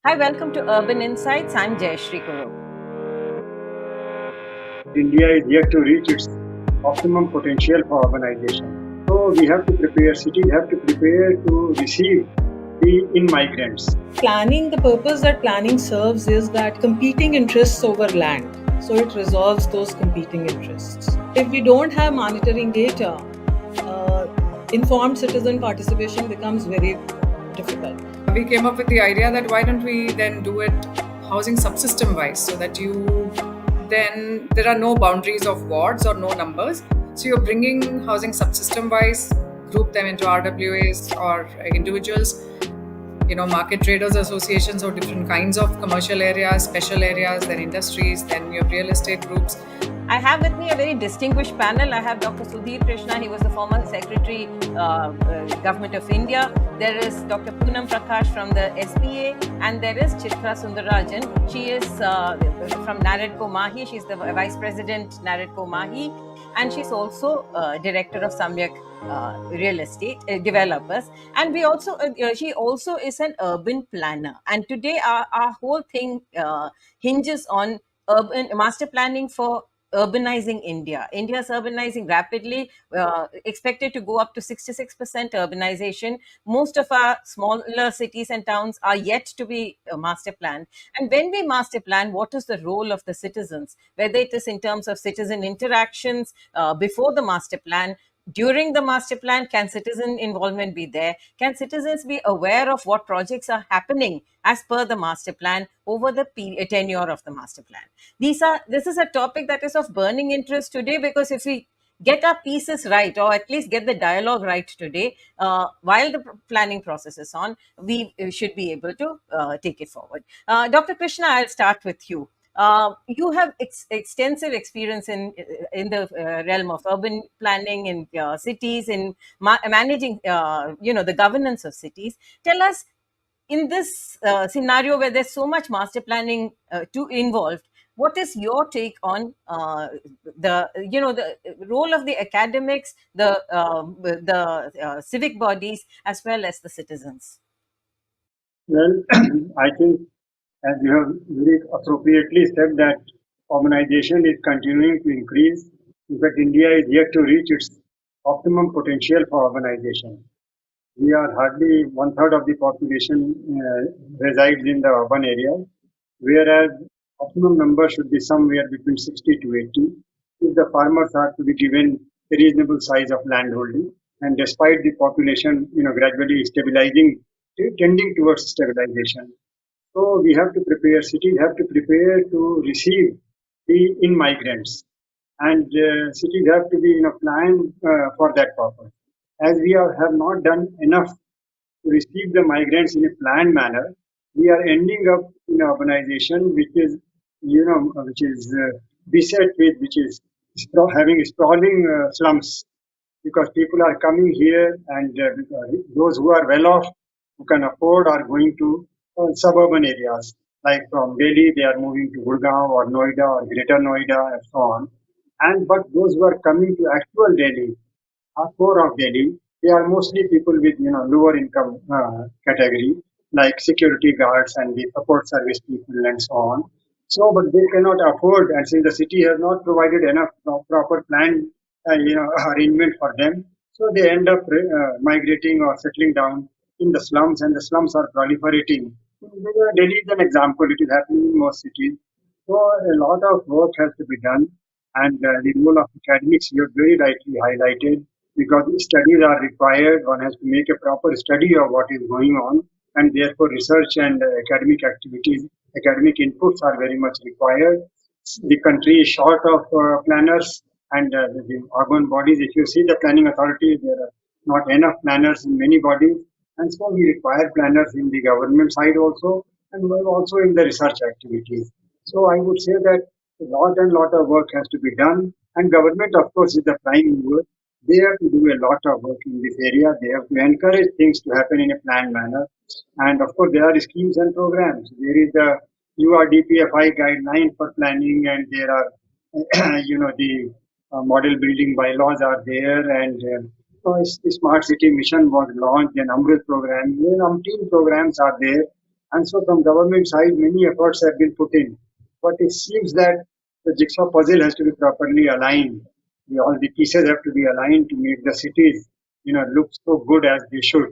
Hi, welcome to Urban Insights. I'm Jayashree Kurup. India is yet to reach its optimum potential for urbanization. So we have to prepare, cities have to prepare to receive the in-migrants. Planning, the purpose that planning serves is that competing interests over land. So it resolves those competing interests. If we don't have monitoring data, uh, informed citizen participation becomes very difficult. We came up with the idea that why don't we then do it housing subsystem wise, so that then there are no boundaries of wards or no numbers. So you're bringing housing subsystem wise, group them into RWAs or individuals, market traders associations or different kinds of commercial areas, special areas, then industries, then your real estate groups. I have with me a very distinguished panel. I have Dr. Sudhir Krishna. He was the former Secretary, Government of India. There is Dr. Poonam Prakash from the SPA, and there is Chitra Sundarajan. She is from Naredco Mahi. She's the Vice President, Naredco Mahi, and she's also Director of Samyak Real Estate Developers. And she also is an urban planner. And today our whole thing hinges on urban master planning for urbanizing India. India is urbanizing rapidly, expected to go up to 66% urbanization. Most of our smaller cities and towns are yet to be master planned. And when we master plan, what is the role of the citizens? Whether it is in terms of citizen interactions before the master plan, during the master plan, can citizen involvement be there? Can citizens be aware of what projects are happening as per the master plan over the tenure of the master plan? This is a topic that is of burning interest today, because if we get our pieces right, or at least get the dialogue right today, while the planning process is on, we should be able to take it forward. Dr. Krishna, I'll start with you. You have extensive experience in the realm of urban planning in cities, in managing the governance of cities. Tell us, in this scenario where there's so much master planning to involved, what is your take on the role of the academics, the civic bodies, as well as the citizens? Well, I think, as you have very appropriately said, that urbanization is continuing to increase. In fact, India is yet to reach its optimum potential for urbanization. We are hardly one third of the population resides in the urban areas, whereas optimum number should be somewhere between 60 to 80. If the farmers are to be given a reasonable size of land holding, and despite the population, gradually stabilizing, tending towards stabilization. So we have to prepare, cities have to prepare to receive the in-migrants, and cities have to be planned for that purpose. As we have not done enough to receive the migrants in a planned manner, we are ending up in urbanization, which is beset with, which is having sprawling slums, because people are coming here, and those who are well off, who can afford, are going to suburban areas. Like from Delhi, they are moving to Gurgaon or Noida or Greater Noida and so on. And but those who are coming to actual Delhi, core of Delhi, they are mostly people with lower income category, like security guards and the support service people and so on. So, but they cannot afford, and since the city has not provided enough proper planned arrangement for them, so they end up migrating or settling down in the slums, and the slums are proliferating. Delhi is an example; it is happening in most cities. So, a lot of work has to be done, and the role of academics you have very rightly highlighted, because studies are required. One has to make a proper study of what is going on, and therefore research and academic activities, academic inputs are very much required. The country is short of planners, and the urban bodies. If you see the planning authority, there are not enough planners in many bodies, and so we require planners in the government side also, and also in the research activities. So I would say that a lot of work has to be done, and government, of course, is the prime mover. They have to do a lot of work in this area. They have to encourage things to happen in a planned manner, and of course, there are schemes and programs. There is the URDPFI guideline for planning, and there are, the model building bylaws are there, and Smart City Mission was launched, and Amrit program, umpteen programs are there. And so from government side, many efforts have been put in. But it seems that the jigsaw puzzle has to be properly aligned. All the pieces have to be aligned to make the cities, look so good as they should.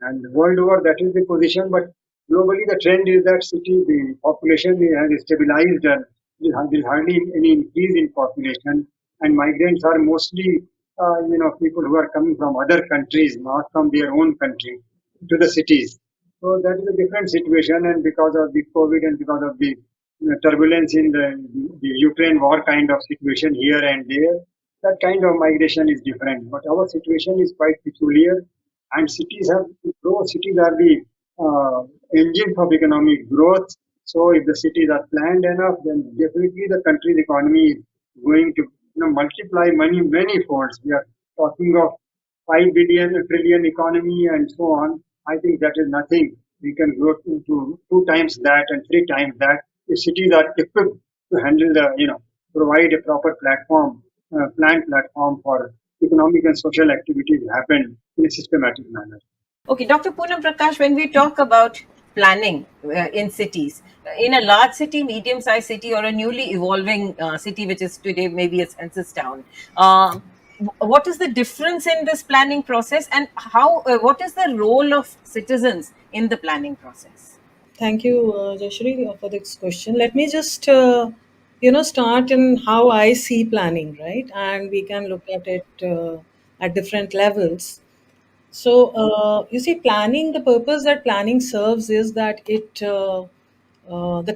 And world over, that is the position. But globally, the trend is that the population has stabilized and there's hardly any increase in population. And migrants are mostly, people who are coming from other countries, not from their own country, to the cities. So that is a different situation, and because of the COVID and because of the turbulence in the Ukraine war kind of situation here and there, that kind of migration is different. But our situation is quite peculiar, and cities have to grow. Cities are the engine of economic growth. So if the cities are planned enough, then definitely the country's economy is going to multiply money many folds. We are talking of 5 billion trillion economy and so on. I think that is nothing. We can grow to two times that and three times that if cities are equipped to handle provide a proper platform, planned platform for economic and social activities happen in a systematic manner. Okay, Dr. Poonam Prakash, when we talk about planning in cities, in a large city, medium sized city, or a newly evolving city, which is today maybe a census town, what is the difference in this planning process, and what is the role of citizens in the planning process? Thank you, Jayashree, for this question. Let me just, start in how I see planning, right? And we can look at it at different levels. So, you see, planning, the purpose that planning serves is that the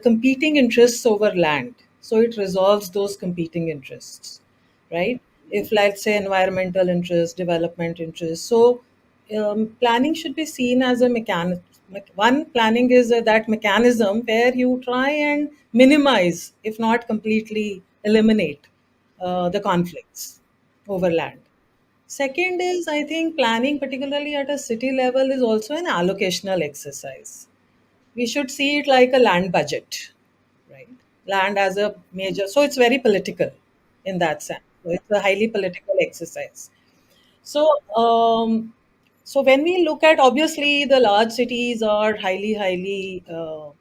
competing interests over land. So it resolves those competing interests, right? If, let's say, environmental interests, development interests. So, planning should be seen as a mechanism. One, planning is that mechanism where you try and minimize, if not completely eliminate, the conflicts over land. Second is, I think planning, particularly at a city level, is also an allocational exercise. We should see it like a land budget, right? Land as a major, so it's very political in that sense. So it's a highly political exercise. So, so when we look at, obviously the large cities are highly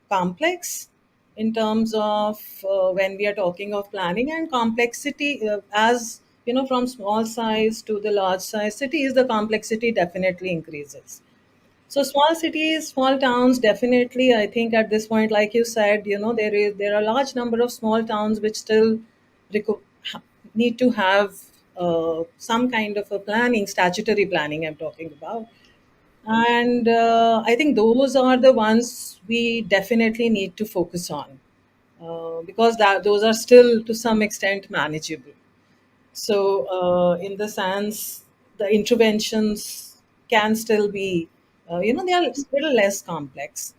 complex in terms of when we are talking of planning and complexity. As you know, from small size to the large size cities, the complexity definitely increases. So small cities, small towns, definitely. I think at this point, like you said, there are a large number of small towns which still reco- need to have some kind of a planning, statutory planning. I'm talking about, and I think those are the ones we definitely need to focus on because those are still to some extent manageable. So, in the sense, the interventions can still be, they are still less complex.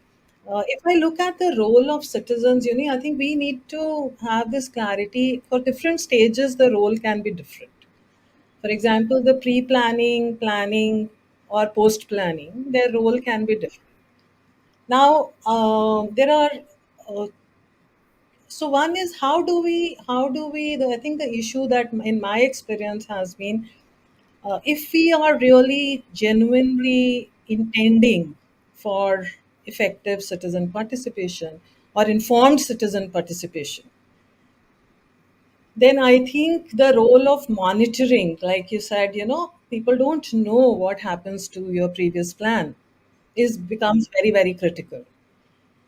If I look at the role of citizens, I think we need to have this clarity. For different stages, the role can be different. For example, the pre planning, planning, or post planning, their role can be different. Now, there are so one is I think the issue that in my experience has been if we are really genuinely intending for effective citizen participation or informed citizen participation, then I think the role of monitoring, like you said, people don't know what happens to your previous plan, is becomes very critical.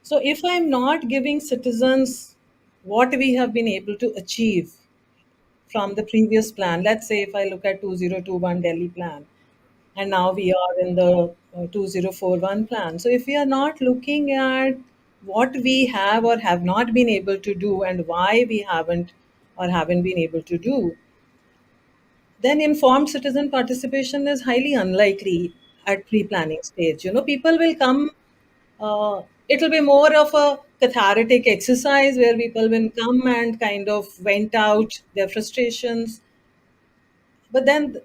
So if I'm not giving citizens what we have been able to achieve from the previous plan, let's say if I look at 2021 Delhi plan, and now we are in the 2041 plan. So if we are not looking at what we have or have not been able to do and why we haven't or haven't been able to do, then informed citizen participation is highly unlikely at pre-planning stage. People will come. It'll be more of a cathartic exercise where people will come and kind of vent out their frustrations. But then,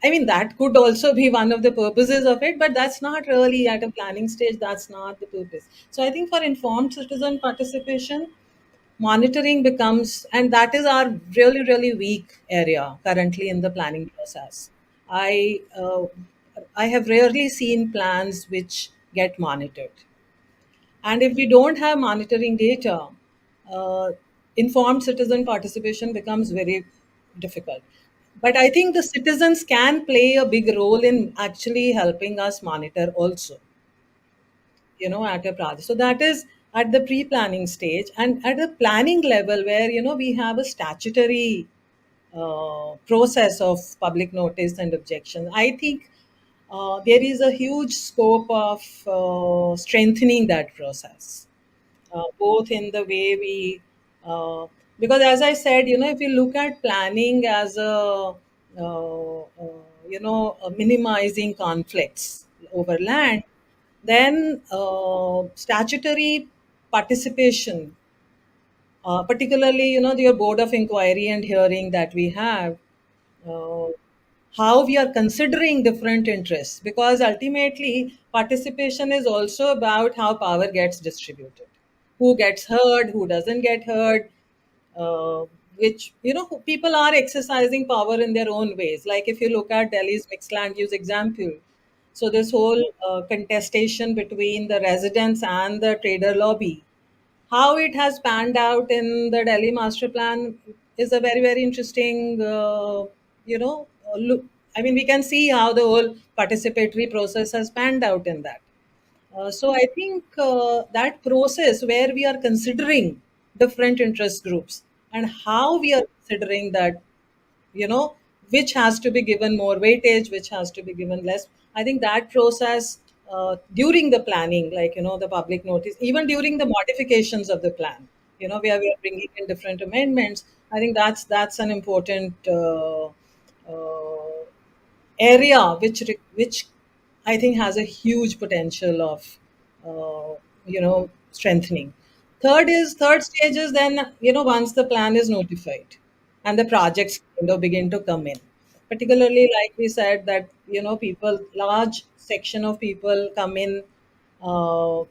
I mean, that could also be one of the purposes of it, but that's not really at a planning stage. That's not the purpose. So I think for informed citizen participation, monitoring becomes, and that is our really weak area currently in the planning process. I uh, I have rarely seen plans which get monitored. And if we don't have monitoring data, uh, informed citizen participation becomes very difficult. But I think the citizens can play a big role in actually helping us monitor also, at a project. So that is at the pre-planning stage, and at the planning level where we have a statutory process of public notice and objection. I think there is a huge scope of strengthening that process, both in the way we, because as I said, if you look at planning as minimizing conflicts over land, then statutory participation, particularly, your board of inquiry and hearing that we have, uh, how we are considering different interests, because ultimately participation is also about how power gets distributed, who gets heard, who doesn't get heard, uh, which people are exercising power in their own ways. Like if you look at Delhi's mixed land use example, so this whole contestation between the residents and the trader lobby, how it has panned out in the Delhi master plan is a very, very interesting, look. I mean, we can see how the whole participatory process has panned out in that. So I think that process where we are considering different interest groups and how we are considering that, you know which has to be given more weightage, which has to be given less. I think that process, during the planning, like the public notice, even during the modifications of the plan, where we are bringing in different amendments, I think that's an important area which I think has a huge potential of strengthening. Third stage is then, once the plan is notified and the projects begin to come in. Particularly, like we said, that people, large section of people come in, uh,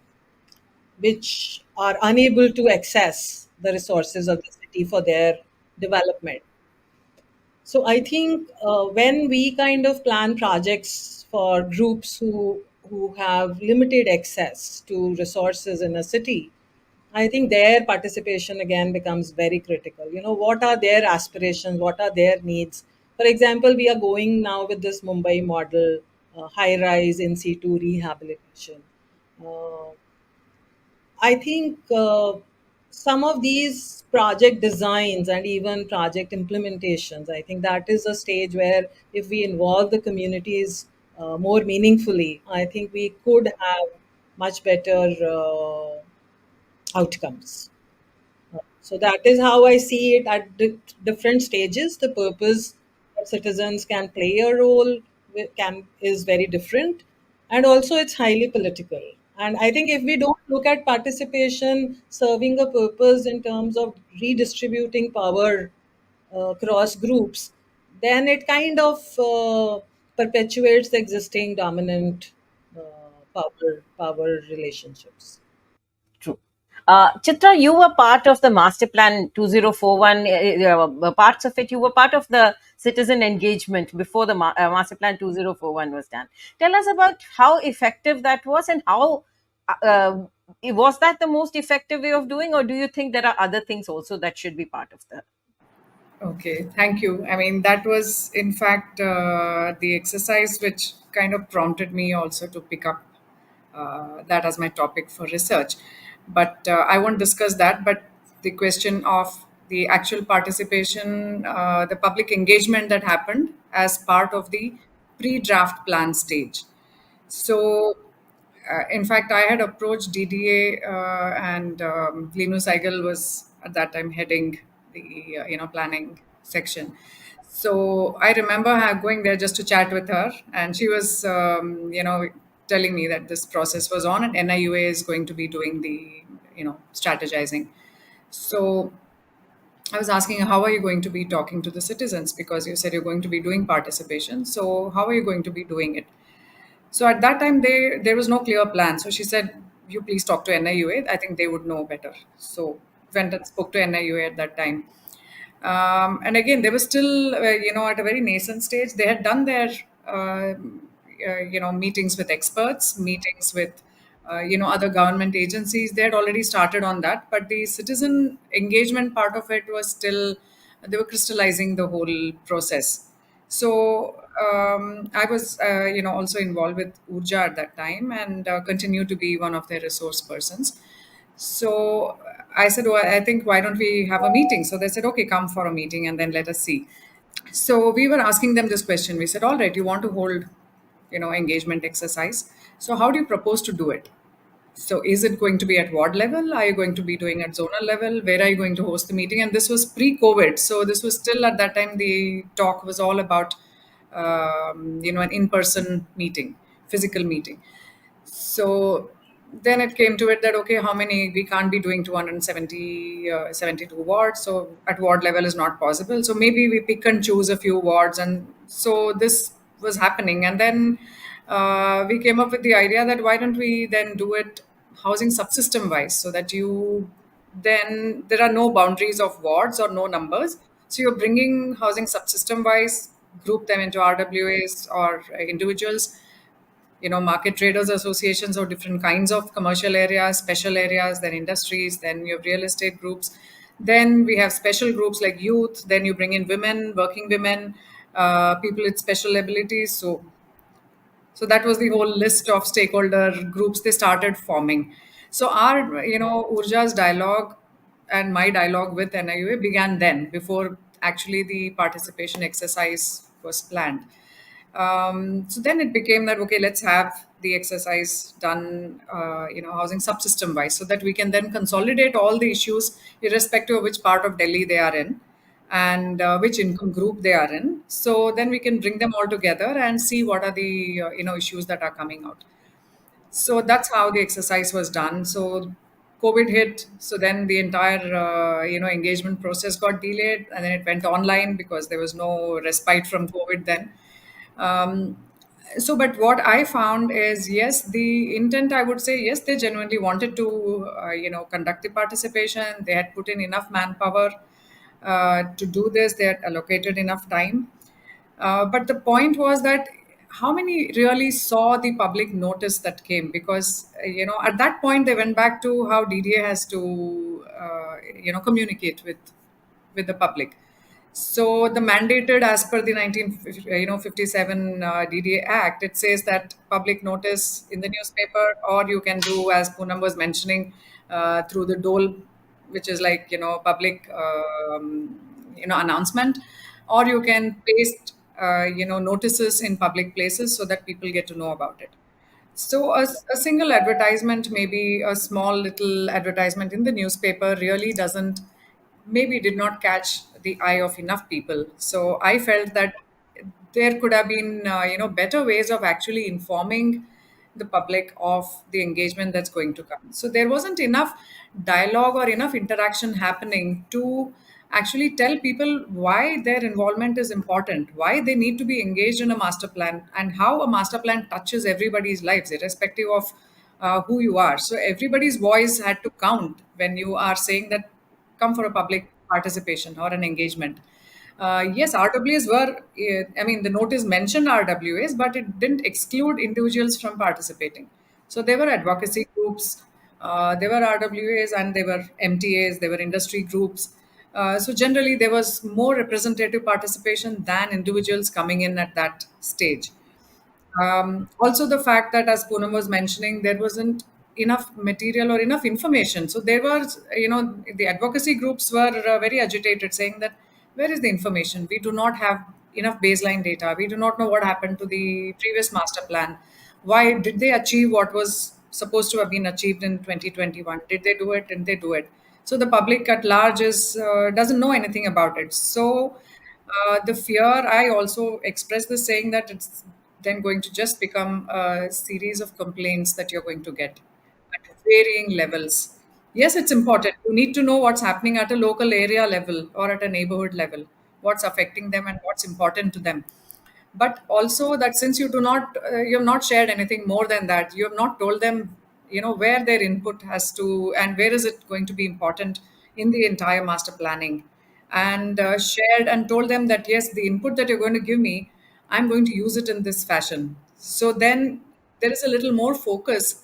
which are unable to access the resources of the city for their development. So I think when we kind of plan projects for groups who have limited access to resources in a city, I think their participation again becomes very critical. What are their aspirations? What are their needs? For example, we are going now with this Mumbai model, high rise in situ rehabilitation. Uh, I think some of these project designs and even project implementations, I think that is a stage where if we involve the communities more meaningfully, I think we could have much better outcomes. So that is how I see it at different stages. The purpose that citizens can play a role can is very different, and also it's highly political. And I think if we don't look at participation serving a purpose in terms of redistributing power across groups, then it kind of perpetuates the existing dominant power relationships. True. Chitra, you were part of the Master Plan 2041. Parts of it, you were part of the citizen engagement before the Master Plan 2041 was done. Tell us about how effective that was, and how was that the most effective way of doing, or do you think there are other things also that should be part of the. Okay, thank you. I mean, that was in fact the exercise which kind of prompted me also to pick up that as my topic for research. But I won't discuss that. But the question of the actual participation, the public engagement that happened as part of the pre draft plan stage. So, in fact, I had approached DDA, and Linu Saigal was at that time heading the planning section. So I remember her going there just to chat with her, and she was telling me that this process was on, and NIUA is going to be doing the strategizing. So I was asking her, how are you going to be talking to the citizens? Because you said you're going to be doing participation. So how are you going to be doing it? So at that time, there was no clear plan. So she said, "You please talk to NIUA. I think they would know better." So went and spoke to NIUA at that time. And again, they were still, at a very nascent stage. They had done their, meetings with experts, meetings with other government agencies, they had already started on that, but the citizen engagement part of it was still, they were crystallizing the whole process. So I was, also involved with Urja at that time, and continue to be one of their resource persons. So I said, "Oh, I think why don't we have a meeting?" So they said, "Okay, come for a meeting and then let us see." So we were asking them this question. We said, "All right, you want to hold, engagement exercise. So how do you propose to do it? So is it going to be at ward level? Are you going to be doing at zonal level? Where are you going to host the meeting?" And this was pre-COVID, so this was still at that time the talk was all about, an in-person meeting, physical meeting. So then it came to it that, okay, how many, we can't be doing 270, 72 wards. So at ward level is not possible. So maybe we pick and choose a few wards. And so this was happening. And then we came up with the idea that why don't we then do it housing subsystem wise, so that you, then there are no boundaries of wards or no numbers. So you're bringing housing subsystem wise, group them into RWAs or individuals, market traders associations or different kinds of commercial areas, special areas, then industries, then you have real estate groups, then we have special groups like youth, then you bring in women, working women, people with special abilities. So that was the whole list of stakeholder groups they started forming. So our, Urja's dialogue and my dialogue with NIUA began then, before actually the participation exercise was planned. So then it became that, okay, let's have the exercise done, housing subsystem wise, so that we can then consolidate all the issues, irrespective of which part of Delhi they are in and which income group they are in. So then we can bring them all together and see what are the issues that are coming out. So that's how the exercise was done. So COVID hit, so then the entire engagement process got delayed, and then it went online because there was no respite from COVID then. um, but what I found is, yes, the intent, I would say, yes, they genuinely wanted to conduct the participation. They had put in enough manpower to do this. They had allocated enough time. But the point was that how many really saw the public notice that came? Because at that point they went back to how DDA has to communicate with the public. So the mandated, as per the 1957 DDA Act, it says that public notice in the newspaper, or you can do, as Poonam was mentioning, through the dole, which is like public announcement, or you can paste notices in public places so that people get to know about it. So a single advertisement, maybe a small little advertisement in the newspaper, really doesn't, maybe did not catch the eye of enough people. So I felt that there could have been better ways of actually informing the public of the engagement that's going to come. So there wasn't enough dialogue or enough interaction happening to actually tell people why their involvement is important, why they need to be engaged in a master plan, and how a master plan touches everybody's lives, irrespective of who you are. So everybody's voice had to count when you are saying that come for a public participation or an engagement. Yes, RWAs were, I mean, the notice mentioned RWAs, but it didn't exclude individuals from participating. So there were advocacy groups, there were RWAs, and there were MTAs, there were industry groups. So generally, there was more representative participation than individuals coming in at that stage. Also, the fact that, as Poonam was mentioning, there wasn't enough material or enough information. So there was, the advocacy groups were very agitated, saying that where is the information? We do not have enough baseline data. We do not know what happened to the previous master plan. Why did they achieve what was supposed to have been achieved in 2021? Did they do it? Didn't they do it? So the public at large is doesn't know anything about it. So the fear, I also expressed this, saying that it's then going to just become a series of complaints that you're going to get at varying levels. Yes, it's important. You need to know what's happening at a local area level or at a neighborhood level, what's affecting them and what's important to them. But also that, since you do not, you have not shared anything more than that, you have not told them, where their input has to, and where is it going to be important in the entire master planning, and shared and told them that, yes, the input that you're going to give me, I'm going to use it in this fashion. So then there is a little more focus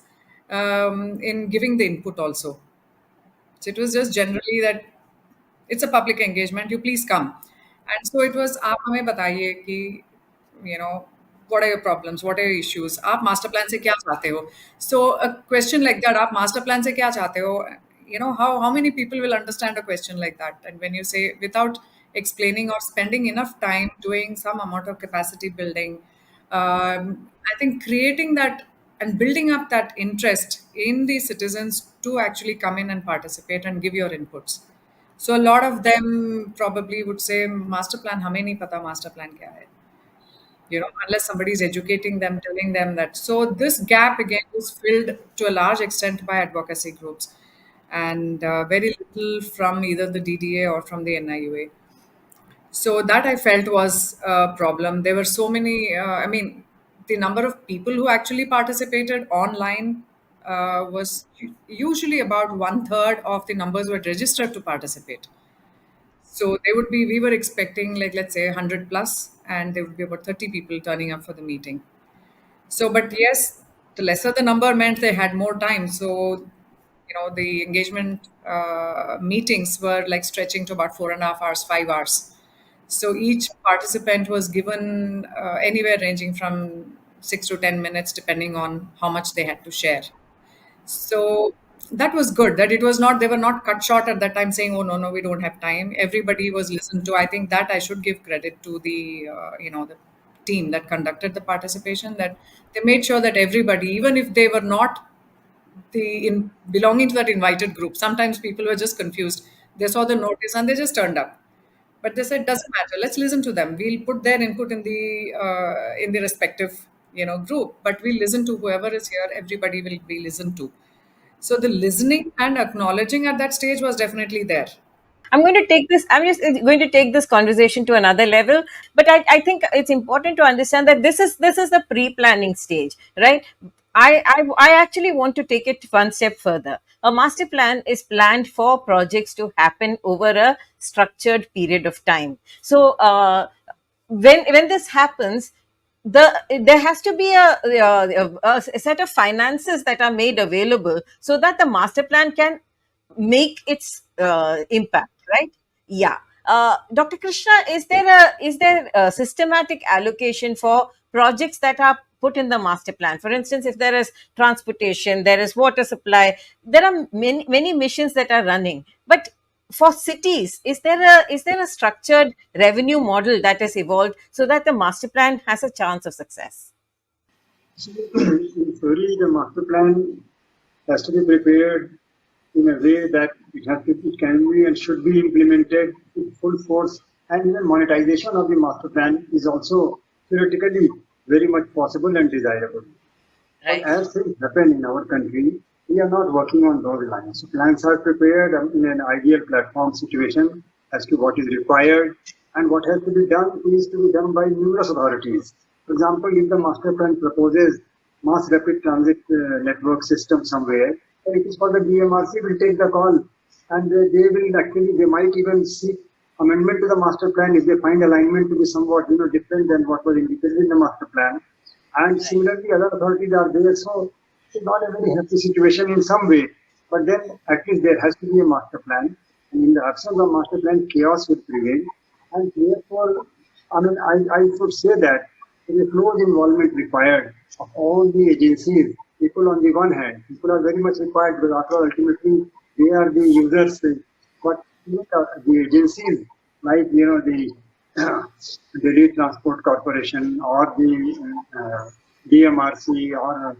in giving the input also. So it was just generally that it's a public engagement, you please come. And so it was, आप हमें बताइए कि, you know, what are your problems, what are your issues, आप master plan से क्या चाहते हो. So a question like that, आप master plan से क्या चाहते हो, you know, how many people will understand a question like that? And when you say, without explaining or spending enough time doing some amount of capacity building, I think creating that and building up that interest in the citizens to actually come in and participate and give your inputs. So a lot of them probably would say, master plan, हमें नहीं पता master plan क्या है. You know, unless somebody is educating them, telling them that. So this gap again was filled to a large extent by advocacy groups, and very little from either the DDA or from the NIUA. So that I felt was a problem. There were so many, I mean, the number of people who actually participated online was usually about one third of the numbers were registered to participate. So they would be, we were expecting, like, let's say 100 plus, and there would be about 30 people turning up for the meeting. So, but yes, the lesser the number meant they had more time. So, you know, the engagement meetings were like stretching to about 4.5 hours, 5 hours. So each participant was given anywhere ranging from 6 to 10 minutes, depending on how much they had to share. So that was good that it was not, they were not cut short at that time saying, oh, no, no, we don't have time. Everybody was listened to. I think that I should give credit to the, the team that conducted the participation, that they made sure that everybody, even if they were not in belonging to that invited group, sometimes people were just confused. They saw the notice and they just turned up. But they said, doesn't matter. Let's listen to them. We'll put their input in the respective group, but we'll listen to whoever is here. Everybody will be listened to. So the listening and acknowledging at that stage was definitely there. I'm going to take this, I'm just going to take this conversation to another level. But I think it's important to understand that this is the pre-planning stage, right? I actually want to take it one step further. A master plan is planned for projects to happen over a structured period of time. So when this happens, there has to be a set of finances that are made available so that the master plan can make its impact, right? Yeah. Dr. Krishna, is there a systematic allocation for projects that are put in the master plan? For instance, if there is transportation, there is water supply, there are many missions that are running. But for cities, is there a structured revenue model that has evolved so that the master plan has a chance of success? So, in theory, the master plan has to be prepared in a way that it can be and should be implemented in full force, and even monetization of the master plan is also theoretically very much possible and desirable. But Right. as things happen in our country, we are not working on those lines. So plans are prepared in an ideal platform situation as to what is required, and what has to be done is to be done by numerous authorities. For example, if the master plan proposes mass rapid transit network system somewhere, then it is for the DMRC will take the call, and they will actually, they might even seek amendment to the master plan if they find alignment to be somewhat different than what was indicated in the master plan. And similarly, other authorities are there. So it's not a very happy situation in some way. But then at least there has to be a master plan. And in the absence of master plan, chaos will prevail. And therefore, I should say that there is a close involvement required of all the agencies. People on the one hand, people are very much required because after all, ultimately they are the users. But the agencies like the Delhi Transport Corporation or the DMRC or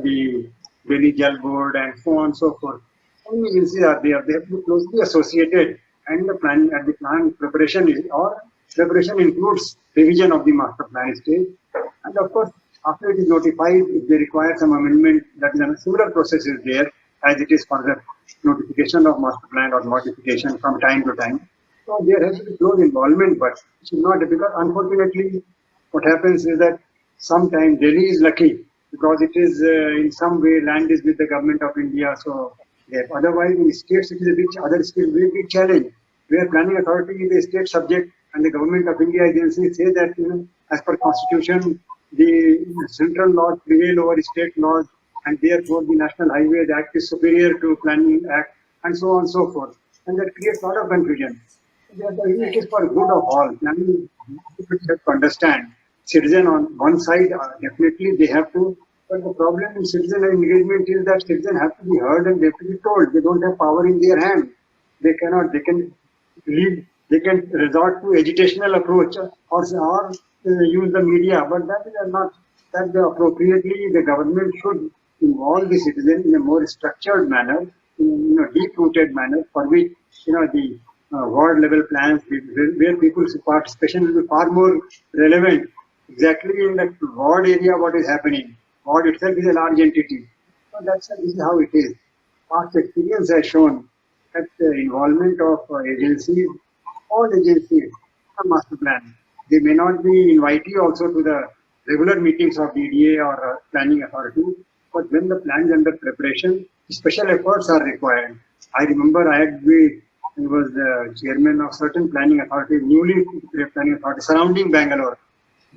the Delhi Jal Board and so on and so forth. So many agencies are there. They have to be closely associated, and the plan preparation or preparation includes revision of the master plan stage. And of course, after it is notified, if they require some amendment, that is a similar process is there as it is for the notification of master plan or modification from time to time. So there has to be close involvement, but it should not, because unfortunately, what happens is that sometimes Delhi is lucky because it is in some way land is with the government of India. So otherwise, in states it is a big, other states very big challenge. Where planning authority is a state subject, and the government of India agencies say that as per constitution, the central laws prevail over state laws. and therefore the National Highways Act is superior to Planning Act, and so on and so forth. And that creates a lot of confusion. It is Right. for good of all. Planning, people have to understand. Citizen on one side, definitely they have to, but the problem in citizen engagement is that citizens have to be heard and they have to be told. They don't have power in their hand. They cannot, they can lead, they can resort to agitational approach or use the media, but that is not, that the appropriately the government should involve the citizen in a more structured manner, in deep-rooted manner, for which the ward level plans where people's participation will be far more relevant. Exactly in the ward area, what is happening? Ward itself is a large entity. So this is how it is. Past experience has shown that the involvement of agencies, all agencies, a master plan. They may not be invitee also to the regular meetings of DDA or planning authority, but when the plan is under preparation, special efforts are required. I remember I was the chairman of certain planning authority, newly planning authority surrounding Bangalore.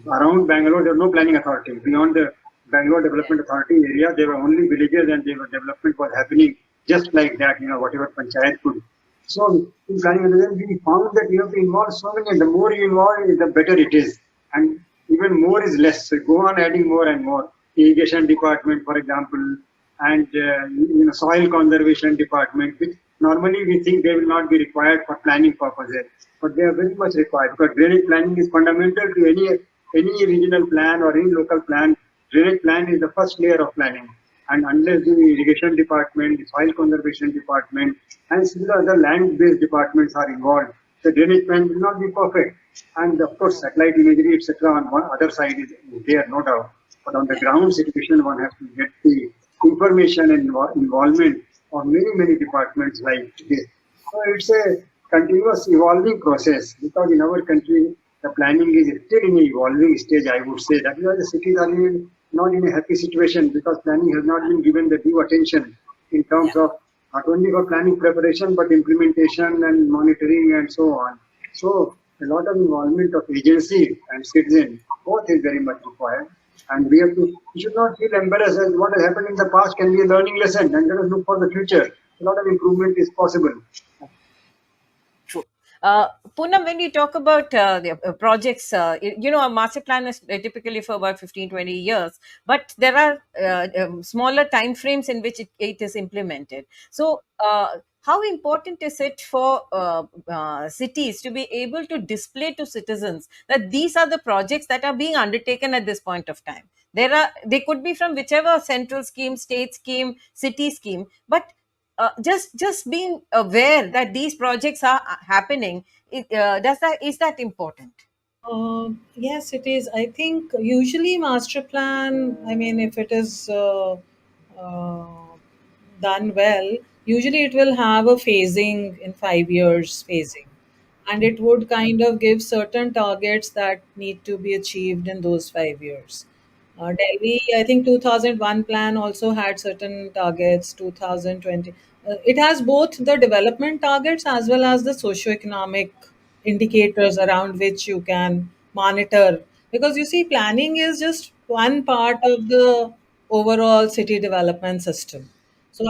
Around Bangalore, there was no planning authority. Beyond the Bangalore Development Authority area, there were only villages and their development was happening just like that, whatever panchayat could. So in planning and we found that you have to involve so many, and the more you involve, the better it is. And even more is less. So go on adding more and more. Irrigation department, for example, and soil conservation department, which normally we think they will not be required for planning purposes, but they are very much required because drainage planning is fundamental to any regional plan or any local plan. Drainage plan is the first layer of planning, and unless the irrigation department, the soil conservation department, and similar other land-based departments are involved, the drainage plan will not be perfect. And of course, satellite imagery, etc., on one other side is there, no doubt. But on the ground situation, one has to get the information and involvement of many departments like this. So it's a continuous evolving process because in our country, the planning is still in an evolving stage, I would say. That is why the cities are not in a happy situation because planning has not been given the due attention in Yeah. terms of not only for planning preparation but implementation and monitoring and so on. So a lot of involvement of agency and citizen both is very much required. And we should not feel embarrassed as what has happened in the past can be a learning lesson and let us look for the future. A lot of improvement is possible. True. Poonam, when you talk about the projects, a master plan is typically for about 15, 20 years, but there are smaller time frames in which it is implemented. So, how important is it for cities to be able to display to citizens that these are the projects that are being undertaken at this point of time? They could be from whichever central scheme, state scheme, city scheme, but just being aware that these projects are happening, is that important? Yes, it is. I think usually master plan, I mean, if it is uh, done well, usually it will have a phasing in 5 years phasing. And it would kind of give certain targets that need to be achieved in those 5 years. Delhi, I think 2001 plan also had certain targets, 2020. It has both the development targets as well as the socioeconomic indicators around which you can monitor. Because you see, planning is just one part of the overall city development system. So,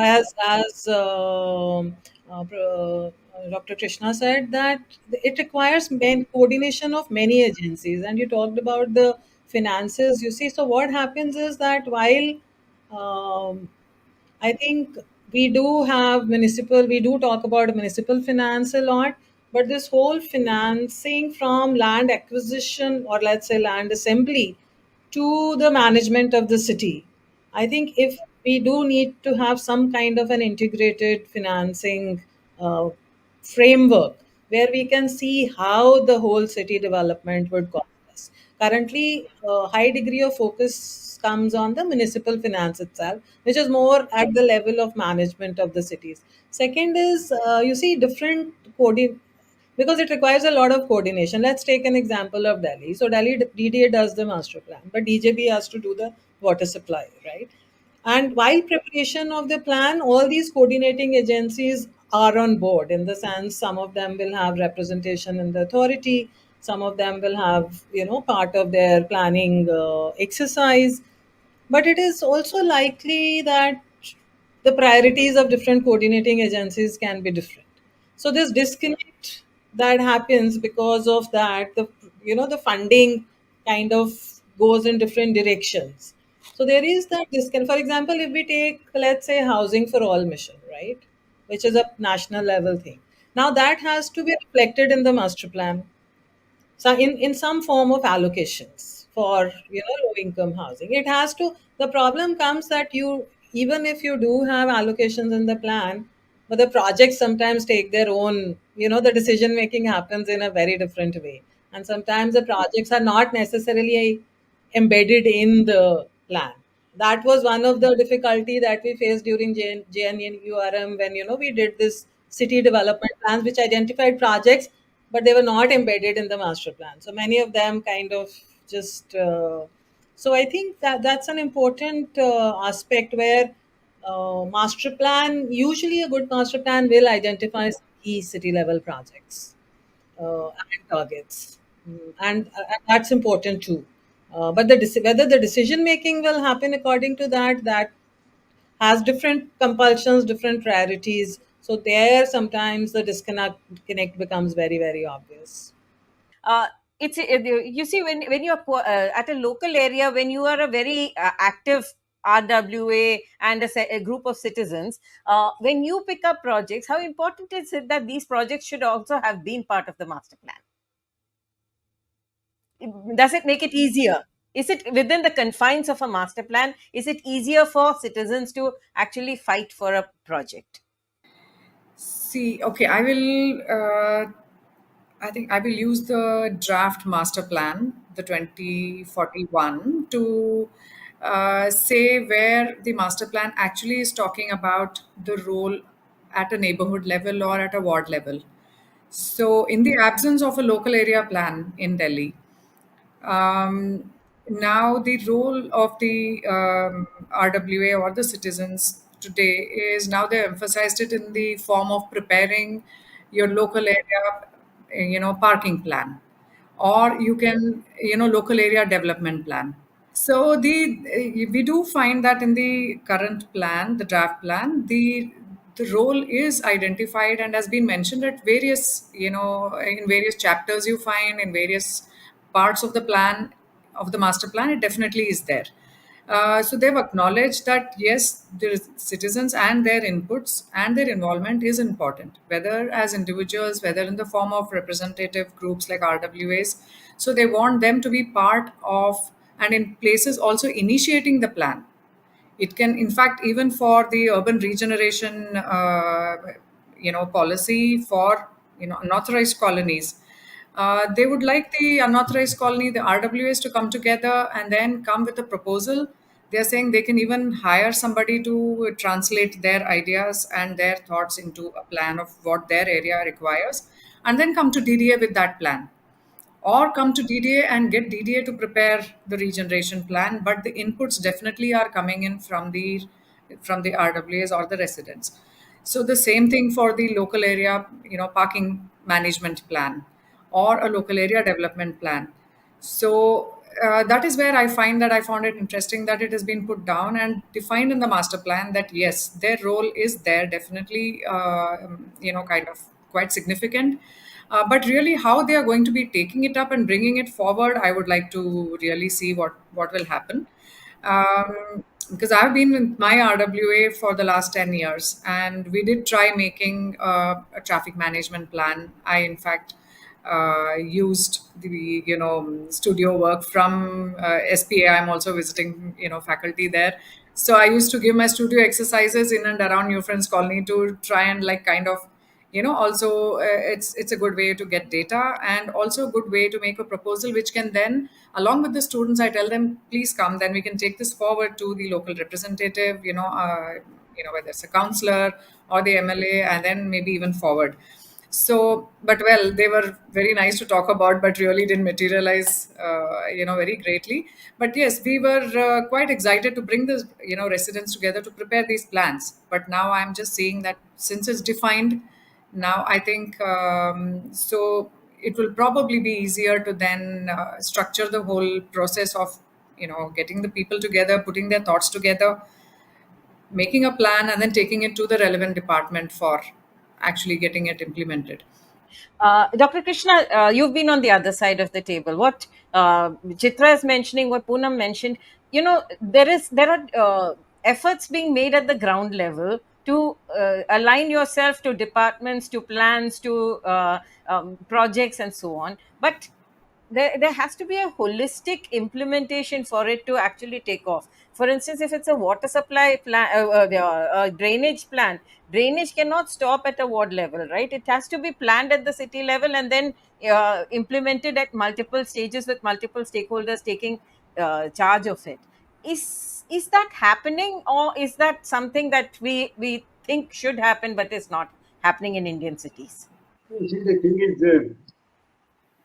Dr. Krishna said that it requires coordination of many agencies, and you talked about the finances. You see, so what happens is that while um, I think we do talk about municipal finance a lot, but this whole financing from land acquisition or let's say land assembly to the management of the city. I think if we do need to have some kind of an integrated financing uh, framework where we can see how the whole city development would cost us. Currently, a high degree of focus comes on the municipal finance itself, which is more at the level of management of the cities. Second is, you see, different coding because it requires a lot of coordination. Let's take an example of Delhi. So Delhi DDA does the master plan, but DJB has to do the water supply, right? And while preparation of the plan, all these coordinating agencies are on board in the sense some of them will have representation in the authority, some of them will have, part of their planning exercise. But it is also likely that the priorities of different coordinating agencies can be different. So this disconnect that happens because of that, the funding kind of goes in different directions. So there is that disconnect. For example, if we take, let's say, housing for all mission, right, which is a national level thing. Now that has to be reflected in the master plan, so in some form of allocations for low income housing. It has to, the problem comes that you, even if you do have allocations in the plan, but the projects sometimes take their own, the decision making happens in a very different way, and sometimes the projects are not necessarily embedded in the plan. That was one of the difficulty that we faced during JNURM, when we did this city development plans which identified projects, but they were not embedded in the master plan. So many of them kind of just. So I think that that's an important aspect where master plan, usually a good master plan will identify some key city level projects and targets. And that's important too. But whether the decision making will happen according to that, that has different compulsions, different priorities. So there, sometimes the disconnect connect becomes very, very obvious. uh, you see, when you're at a local area, when you are a very active RWA and a group of citizens, when you pick up projects, how important is it that these projects should also have been part of the master plan? Does it make it easier? Is it within the confines of a master plan? Is it easier for citizens to actually fight for a project? See, okay, I will. I think I will use the draft master plan, the 2041, to say where the master plan actually is talking about the role at a neighborhood level or at a ward level. So, in the absence of a local area plan in Delhi, now the role of the RWA or the citizens today is, now they emphasized it in the form of preparing your local area, parking plan, or you can, local area development plan. So we do find that in the current plan, the draft plan, the role is identified and has been mentioned at various, in various chapters you find, in various parts of the plan, of the master plan, it definitely is there. So they've acknowledged that yes, the citizens and their inputs and their involvement is important, whether as individuals, whether in the form of representative groups like RWAs. So they want them to be part of, and in places also initiating the plan. It can, in fact, even for the urban regeneration, policy for, unauthorized colonies. They would like the unauthorized colony, the RWAs, to come together and then come with a proposal. They're saying they can even hire somebody to translate their ideas and their thoughts into a plan of what their area requires, and then come to DDA with that plan, or come to DDA and get DDA to prepare the regeneration plan. But the inputs definitely are coming in from the RWAs or the residents. So the same thing for the local area, parking management plan or a local area development plan. So that is where I found it interesting that it has been put down and defined in the master plan that yes, their role is there, definitely, kind of quite significant. But really, how they are going to be taking it up and bringing it forward, I would like to really see what will happen. Because I've been with my RWA for the last 10 years, and we did try making a traffic management plan. I, in fact, used the studio work from SPA. I'm also visiting faculty there, so I used to give my studio exercises in and around New Friends Colony to try and like kind of also it's a good way to get data, and also a good way to make a proposal which can then, along with the students, I tell them, please come, then we can take this forward to the local representative, whether it's a counselor or the MLA, and then maybe even forward. So, but well, they were very nice to talk about, but really didn't materialize, very greatly. But yes, we were quite excited to bring the, residents together to prepare these plans. But now I'm just seeing that since it's defined, now I think, so it will probably be easier to then structure the whole process of, getting the people together, putting their thoughts together, making a plan, and then taking it to the relevant department for actually getting it implemented. Dr. Krishna, you've been on the other side of the table. What Chitra is mentioning, what Poonam mentioned, there are efforts being made at the ground level to align yourself to departments, to plans, to projects, and so on. But there has to be a holistic implementation for it to actually take off. For instance, if it's a water supply plan, drainage plan, drainage cannot stop at a ward level, right? It has to be planned at the city level and then implemented at multiple stages with multiple stakeholders taking charge of it. Is that happening, or is that something that we think should happen but is not happening in Indian cities? You see, the thing is,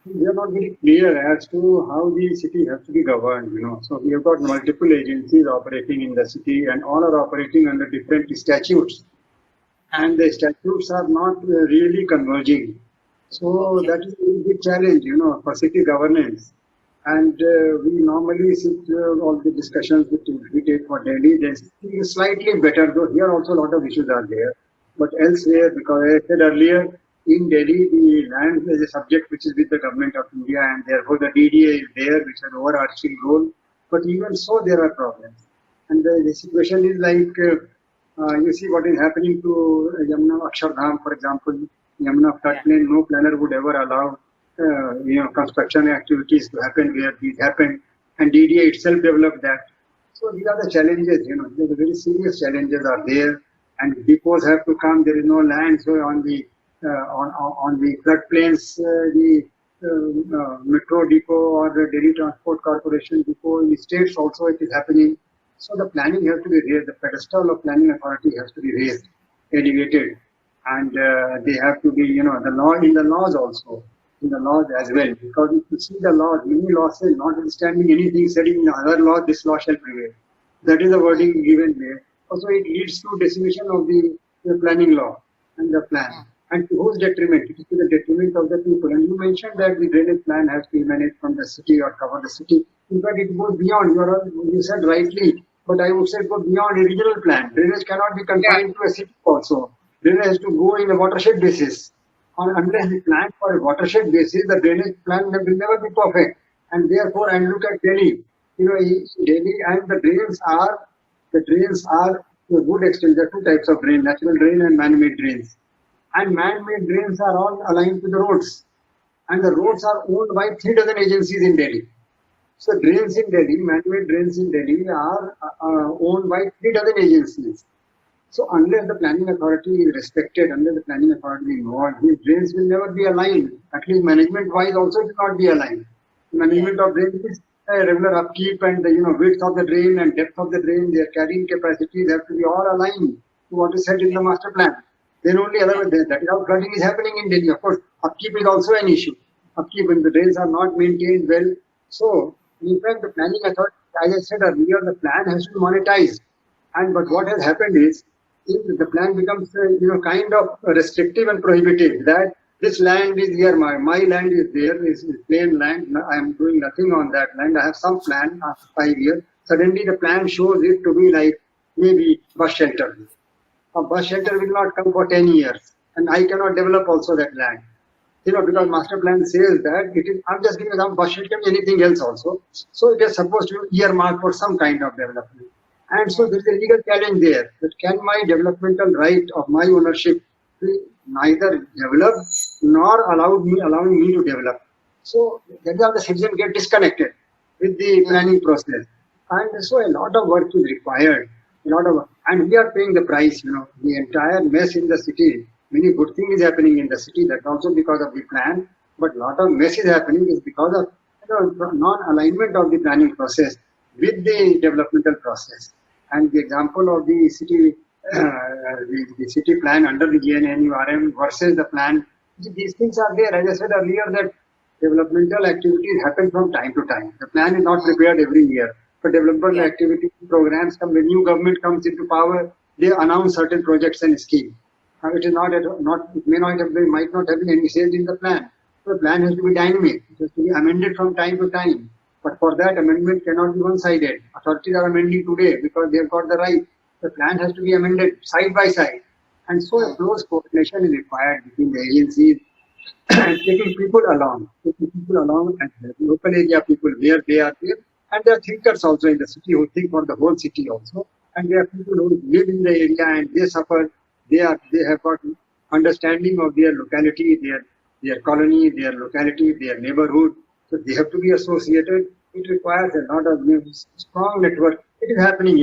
we are not very clear as to how the city has to be governed. So we have got multiple agencies operating in the city, and all are operating under different statutes. And the statutes are not really converging. So that is a big challenge, for city governance. And we normally sit all the discussions which we take for Delhi. There's slightly better, though here also a lot of issues are there. But elsewhere, because I said earlier, in Delhi, the land is a subject which is with the government of India, and therefore the DDA is there, which has an overarching role. But even so, there are problems. And the situation is like, you see what is happening to Yamuna Akshardham, for example. Yamuna floodplain, no planner would ever allow construction activities to happen where these happen, and DDA itself developed that. So these are the challenges. The very serious challenges are there, and depots have to come. There is no land, so on the floodplains, the metro depot or the Delhi Transport Corporation depot in the states also it is happening. So the planning has to be raised. The pedestal of planning authority has to be raised, elevated, and they have to be, the law in the laws also, in the laws as well. Because if you see the laws, many laws say, notwithstanding anything said in other law, this law shall prevail. That is the wording given there. Also, it leads to decimation of the planning law and the plan. And to whose detriment? It is to the detriment of the people. And you mentioned that the drainage plan has to emanate from the city or cover the city. In fact, it goes beyond. You said rightly, but I would say it goes beyond a regional plan. Drainage cannot be confined to a city also. Drainage has to go in a watershed basis. Unless the plan for a watershed basis, the drainage plan will never be perfect. And therefore, and look at Delhi. Delhi and the drains are to a good extent. There are two types of drain: natural drain and man-made drains. And man-made drains are all aligned to the roads. And the roads are owned by 3 dozen agencies in Delhi. So drains in Delhi, man-made drains in Delhi are owned by 3 dozen agencies. So unless the planning authority is respected, unless the planning authority is involved, these drains will never be aligned. At least management-wise also it will not be aligned. Management of drains is regular upkeep, and the width of the drain and depth of the drain, their carrying capacities have to be all aligned to what is said in the master plan. Then only that is how flooding is happening in Delhi. Of course, upkeep is also an issue. Upkeep when the drains are not maintained well. So, in fact, the planning authority, as I said earlier, the plan has to be monetized. But what has happened is, if the plan becomes kind of restrictive and prohibitive, that this land is here, my land is there, is plain land, I am doing nothing on that land, I have some plan after 5 years. Suddenly the plan shows it to be like maybe bus shelter. A bus shelter will not come for 10 years, and I cannot develop also that land. Because master plan says that I'm just giving some bus shelter, anything else also. So it is supposed to be earmarked for some kind of development. And so there is a legal challenge there, that can my developmental right of my ownership be neither developed nor allowing me to develop. So that is how the citizen get disconnected with the planning process. And so a lot of work is required. And we are paying the price, the entire mess in the city. Many good things is happening in the city, that's also because of the plan, but a lot of mess is happening is because of non-alignment of the planning process with the developmental process. And the example of the city, the city plan under the GNNURM versus the plan, these things are there. As I said earlier, that developmental activities happen from time to time. The plan is not prepared every year. For developmental activity programs, when the new government comes into power, they announce certain projects and schemes. It is might not have been any sales in the plan. So the plan has to be dynamic. It has to be amended from time to time. But for that, amendment cannot be one-sided. Authorities are amending today because they've got the right. The plan has to be amended side by side. And so a close coordination is required between the agencies and taking people along and the local area people where they are there. And there are thinkers also in the city who think for the whole city also. And there are people who live in the area and they suffer. They have got understanding of their locality, their colony, their locality, their neighborhood. So they have to be associated. It requires a lot of strong network. It is happening,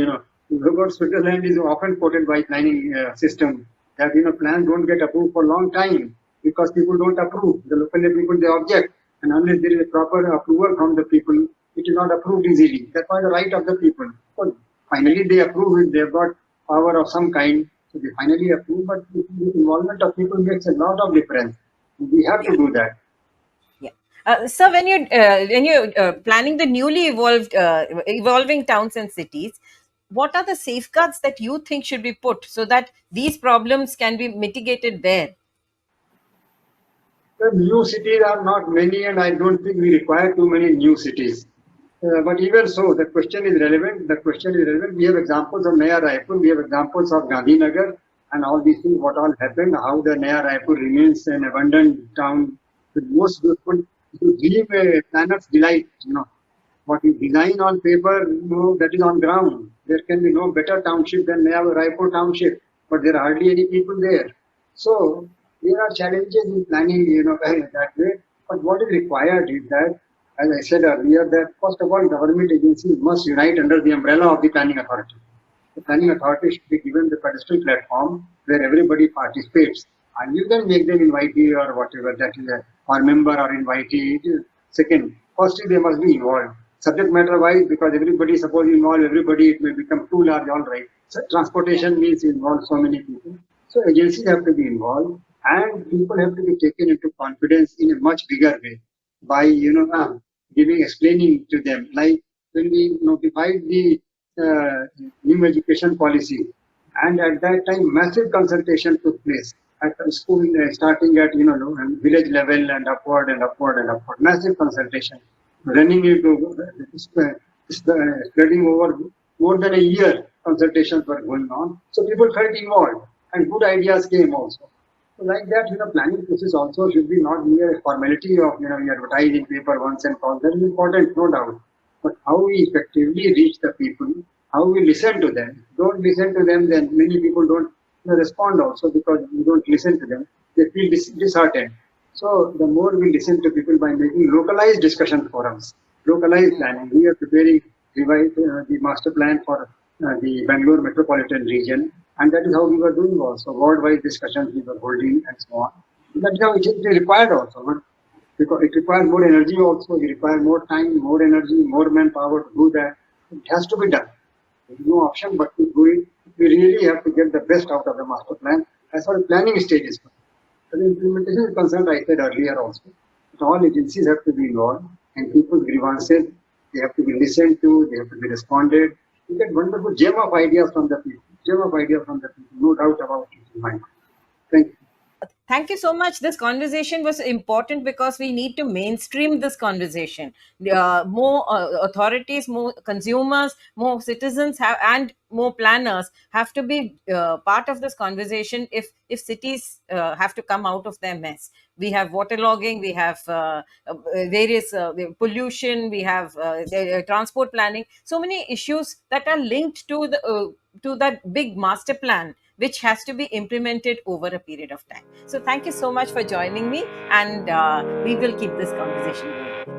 Look at Switzerland is often quoted by planning system that plans don't get approved for a long time because people don't approve. The local people they object, and unless there is a proper approval from the people, it is not approved easily. That's why the right of the people. So finally, they approve it. They've got power of some kind, so they finally approve. But the involvement of people makes a lot of difference. We have to do that. Yeah. So when you're planning the newly evolving towns and cities, what are the safeguards that you think should be put so that these problems can be mitigated there? The new cities are not many, and I don't think we require too many new cities. But even so, the question is relevant. The question is relevant. We have examples of Naya Raipur, we have examples of Gandhinagar, and all these things, what all happened, how the Naya Raipur remains an abandoned town. The most beautiful, to dream a planet's delight, what you design on paper, that is on ground. There can be no better township than Naya Raipur township, but there are hardly any people there. So there are challenges in planning, that way. But what is required is that, as I said earlier, that first of all, government agencies must unite under the umbrella of the planning authority. The planning authority should be given the pedestal platform where everybody participates. And you can make them invitee or whatever, that is or member or invitee. Second, firstly, they must be involved. Subject matter wise, because everybody suppose you involve everybody, it may become too large, all right. So transportation means involve so many people. So agencies have to be involved and people have to be taken into confidence in a much bigger way by, explaining to them. Like when we notified the new education policy, and at that time, massive consultation took place at the school, starting at village level and upward and upward and upward. Massive consultation, running into spreading over more than a year. Consultations were going on, so people felt involved, and good ideas came also. So like that, planning process also should be not mere formality of we advertise in paper once and all. That is important, no doubt. But how we effectively reach the people, how we listen to them. Don't listen to them, then many people don't respond also because you don't listen to them. They feel disheartened. So the more we listen to people by making localized discussion forums, localized planning. We are preparing the master plan for the Bangalore metropolitan region, and that is how we were doing also. Worldwide discussions we were holding and so on. That is how it is required also. But because it requires more energy also, it requires more time, more energy, more manpower to do that. It has to be done. There is no option but to do it. We really have to get the best out of the master plan as far as planning stage is concerned. As the implementation is concerned, I said earlier also, that all agencies have to be involved and people's grievances, they have to be listened to, they have to be responded. You get wonderful gem of ideas from the people, no doubt about it in my mind. Thank you. Thank you so much. This conversation was important because we need to mainstream this conversation. More authorities, more consumers, more citizens and more planners have to be part of this conversation if cities have to come out of their mess. We have waterlogging, we have various pollution, we have transport planning, so many issues that are linked to that big master plan which has to be implemented over a period of time. So thank you so much for joining me, and we will keep this conversation going.